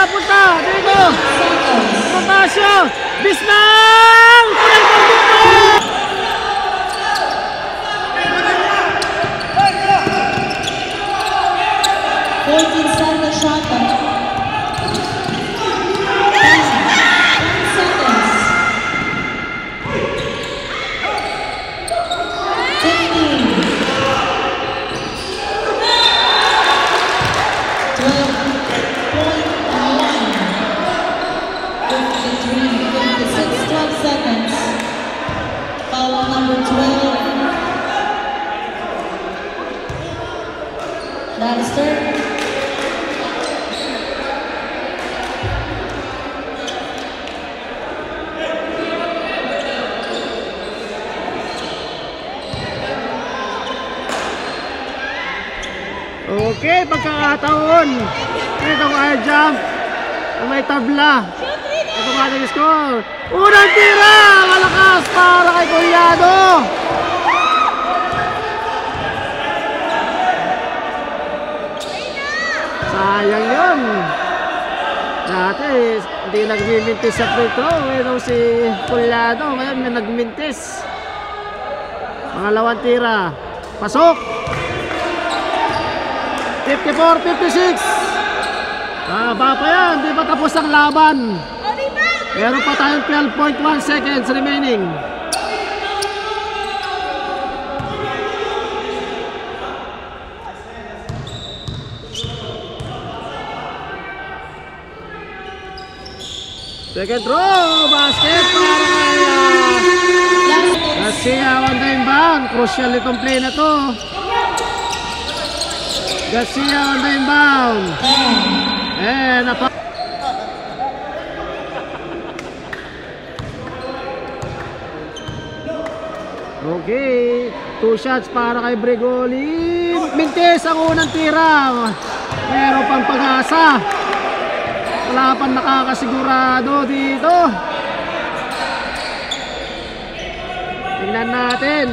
Napunta dito. Protasio. Bisnang. Okay, pagkakataon. Ito ang air jump. May tabla. Ito ang ating score. Unang tira! Malakas para kay Collado. Sayang yun. Dati, hindi nagmimintis sa free throw. Ito si Collado. Ngayon may nagmintis. Pangalawang tira. Pasok. 54-56. Ba pa yan, di pa tapos ang laban. Meron pa tayong 12.1 seconds remaining. Second throw, basket para Garcia on the inbound. Crucial itong play na to. Garcia on the inbound. Okay, 2 shots para kay Bregoli. Mintis ang unang tira. Meron pang pag-asa. Wala pang nakakasigurado dito. Tingnan natin.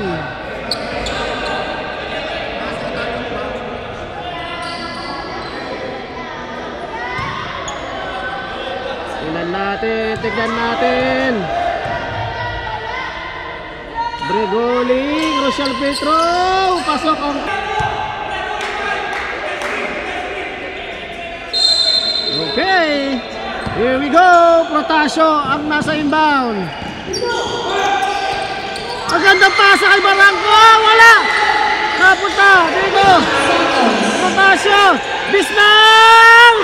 Tignan natin. Bregoli, Rochelle Petro, pasok ang. Okay, here we go. Protasio ang nasa inbound. Magandang pasa kay Barangco. Wala. Napunta dito. Protasio, Bisnang.